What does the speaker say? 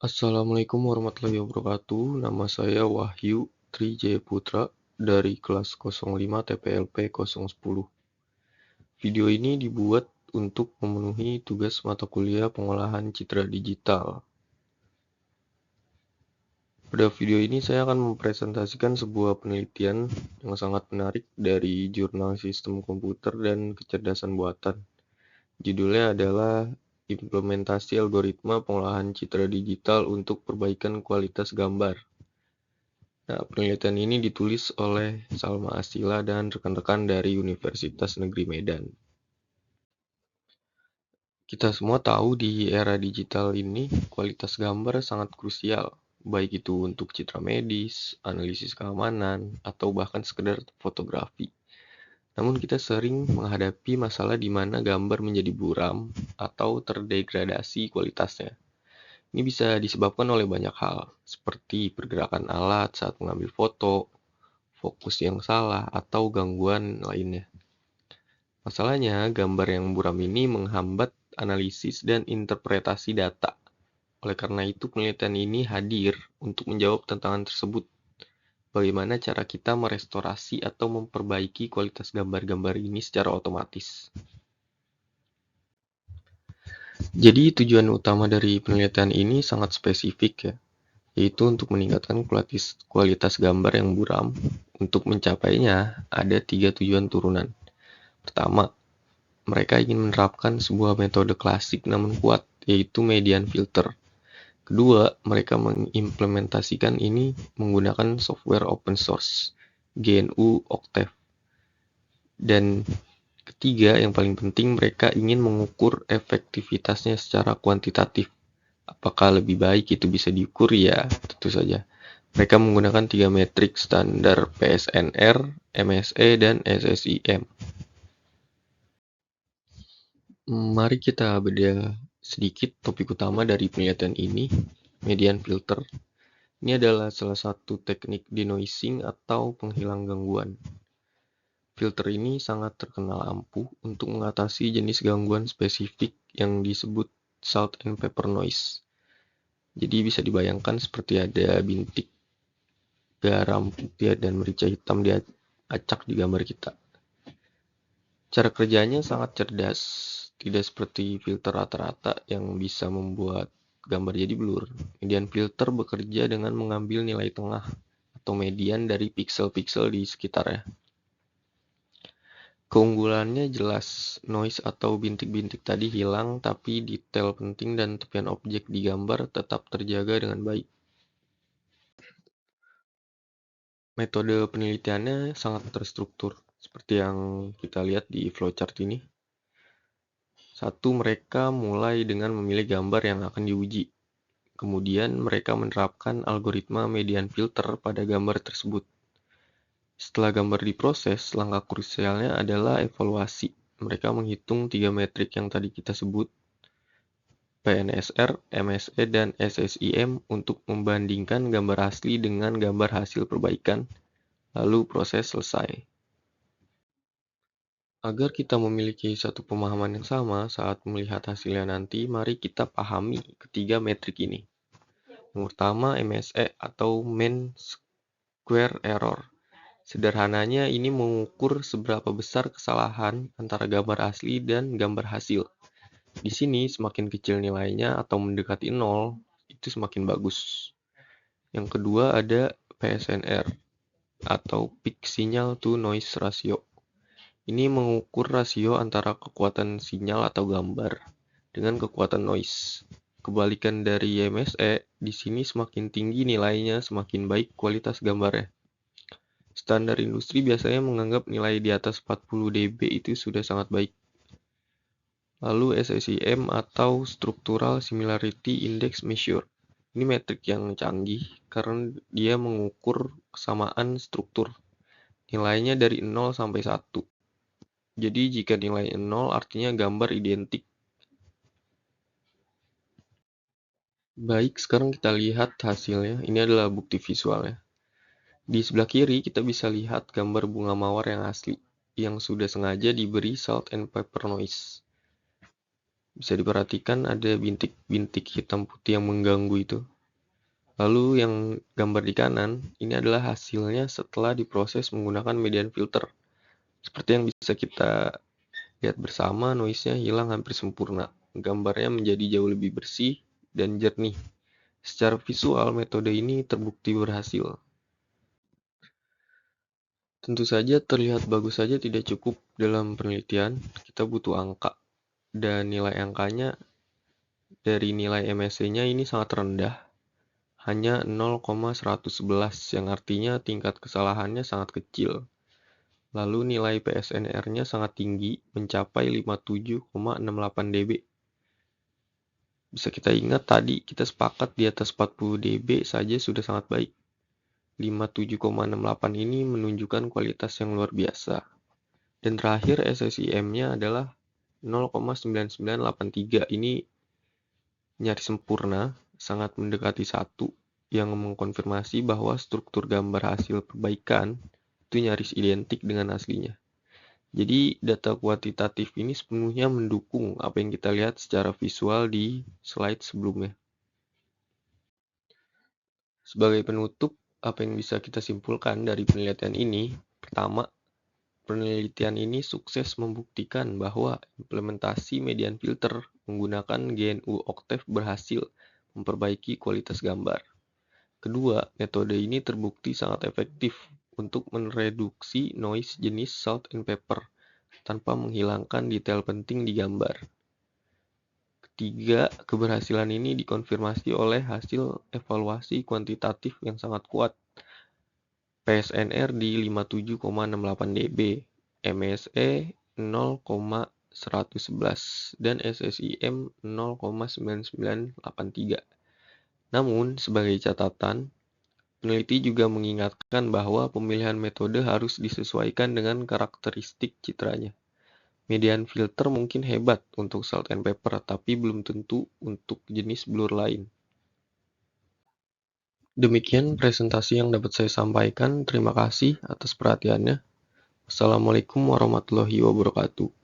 Assalamualaikum warahmatullahi wabarakatuh. Nama saya Wahyu Tri Jayaputra dari kelas 05 TPLP 010. Video ini dibuat untuk memenuhi tugas mata kuliah pengolahan citra digital. Pada video ini saya akan mempresentasikan sebuah penelitian yang sangat menarik dari jurnal Sistem Komputer dan Kecerdasan Buatan. Judulnya adalah Implementasi Algoritma Pengolahan Citra Digital untuk Perbaikan Kualitas Gambar. Nah, penelitian ini ditulis oleh Salma Asila dan rekan-rekan dari Universitas Negeri Medan. Kita semua tahu di era digital ini, kualitas gambar sangat krusial, baik itu untuk citra medis, analisis keamanan, atau bahkan sekedar fotografi. Namun kita sering menghadapi masalah di mana gambar menjadi buram atau terdegradasi kualitasnya. Ini bisa disebabkan oleh banyak hal, seperti pergerakan alat saat mengambil foto, fokus yang salah, atau gangguan lainnya. Masalahnya, gambar yang buram ini menghambat analisis dan interpretasi data. Oleh karena itu, penelitian ini hadir untuk menjawab tantangan tersebut. Bagaimana cara kita merestorasi atau memperbaiki kualitas gambar-gambar ini secara otomatis. Jadi, tujuan utama dari penelitian ini sangat spesifik ya, yaitu untuk meningkatkan kualitas gambar yang buram. Untuk mencapainya, ada 3 tujuan turunan. Pertama, mereka ingin menerapkan sebuah metode klasik namun kuat, yaitu median filter. Kedua, mereka mengimplementasikan ini menggunakan software open source, GNU Octave. Dan ketiga, yang paling penting, mereka ingin mengukur efektivitasnya secara kuantitatif. Apakah lebih baik itu bisa diukur? Ya, tentu saja. Mereka menggunakan 3 metrik standar PSNR, MSE, dan SSIM. Mari kita bedah sedikit topik utama dari penelitian ini, median filter. Ini adalah salah satu teknik denoising atau penghilang gangguan. Filter ini sangat terkenal ampuh untuk mengatasi jenis gangguan spesifik yang disebut salt and pepper noise. Jadi bisa dibayangkan seperti ada bintik garam putih dan merica hitam diacak di gambar kita. Cara kerjanya sangat cerdas, tidak seperti filter rata-rata yang bisa membuat gambar jadi blur. Median filter bekerja dengan mengambil nilai tengah atau median dari piksel-piksel di sekitarnya. Keunggulannya jelas, noise atau bintik-bintik tadi hilang, tapi detail penting dan tepian objek di gambar tetap terjaga dengan baik. Metode penelitiannya sangat terstruktur, seperti yang kita lihat di flowchart ini. 1. Mereka mulai dengan memilih gambar yang akan diuji. Kemudian mereka menerapkan algoritma median filter pada gambar tersebut. Setelah gambar diproses, langkah krusialnya adalah evaluasi. Mereka menghitung 3 metrik yang tadi kita sebut, PNSR, MSE, dan SSIM untuk membandingkan gambar asli dengan gambar hasil perbaikan, lalu proses selesai. Agar kita memiliki satu pemahaman yang sama saat melihat hasilnya nanti, mari kita pahami ketiga metrik ini. Yang pertama, MSE atau Mean Square Error. Sederhananya, ini mengukur seberapa besar kesalahan antara gambar asli dan gambar hasil. Di sini, semakin kecil nilainya atau mendekati 0, itu semakin bagus. Yang kedua ada PSNR atau Peak Signal to Noise Ratio. Ini mengukur rasio antara kekuatan sinyal atau gambar dengan kekuatan noise. Kebalikan dari MSE, di sini semakin tinggi nilainya, semakin baik kualitas gambarnya. Standar industri biasanya menganggap nilai di atas 40 dB itu sudah sangat baik. Lalu SSIM atau Structural Similarity Index Measure. Ini metrik yang canggih karena dia mengukur kesamaan struktur. Nilainya dari 0 sampai 1. Jadi jika nilai 0 artinya gambar identik. Baik, sekarang kita lihat hasilnya. Ini adalah bukti visualnya. Di sebelah kiri kita bisa lihat gambar bunga mawar yang asli, yang sudah sengaja diberi salt and pepper noise. Bisa diperhatikan ada bintik-bintik hitam putih yang mengganggu itu. Lalu yang gambar di kanan, ini adalah hasilnya setelah diproses menggunakan median filter. Seperti yang bisa kita lihat bersama, noise-nya hilang hampir sempurna. Gambarnya menjadi jauh lebih bersih dan jernih. Secara visual, metode ini terbukti berhasil. Tentu saja terlihat bagus saja tidak cukup dalam penelitian, kita butuh angka. Dan nilai angkanya dari nilai MSE-nya ini sangat rendah, hanya 0,111 yang artinya tingkat kesalahannya sangat kecil. Lalu nilai PSNR-nya sangat tinggi, mencapai 57,68 dB. Bisa kita ingat tadi kita sepakat di atas 40 dB saja sudah sangat baik. 57,68 ini menunjukkan kualitas yang luar biasa. Dan terakhir SSIM-nya adalah 0,9983. Ini nyaris sempurna, sangat mendekati 1, yang mengkonfirmasi bahwa struktur gambar hasil perbaikan itu nyaris identik dengan aslinya. Jadi data kuantitatif ini sepenuhnya mendukung apa yang kita lihat secara visual di slide sebelumnya. Sebagai penutup, apa yang bisa kita simpulkan dari penelitian ini? Pertama, penelitian ini sukses membuktikan bahwa implementasi median filter menggunakan GNU Octave berhasil memperbaiki kualitas gambar. Kedua, metode ini terbukti sangat efektif untuk mereduksi noise jenis salt and pepper tanpa menghilangkan detail penting di gambar. Ketiga, keberhasilan ini dikonfirmasi oleh hasil evaluasi kuantitatif yang sangat kuat. PSNR di 57,68 dB, MSE 0,111, dan SSIM 0,9983. Namun, sebagai catatan, peneliti juga mengingatkan bahwa pemilihan metode harus disesuaikan dengan karakteristik citranya. Median filter mungkin hebat untuk salt and pepper, tapi belum tentu untuk jenis blur lain. Demikian presentasi yang dapat saya sampaikan. Terima kasih atas perhatiannya. Assalamualaikum warahmatullahi wabarakatuh.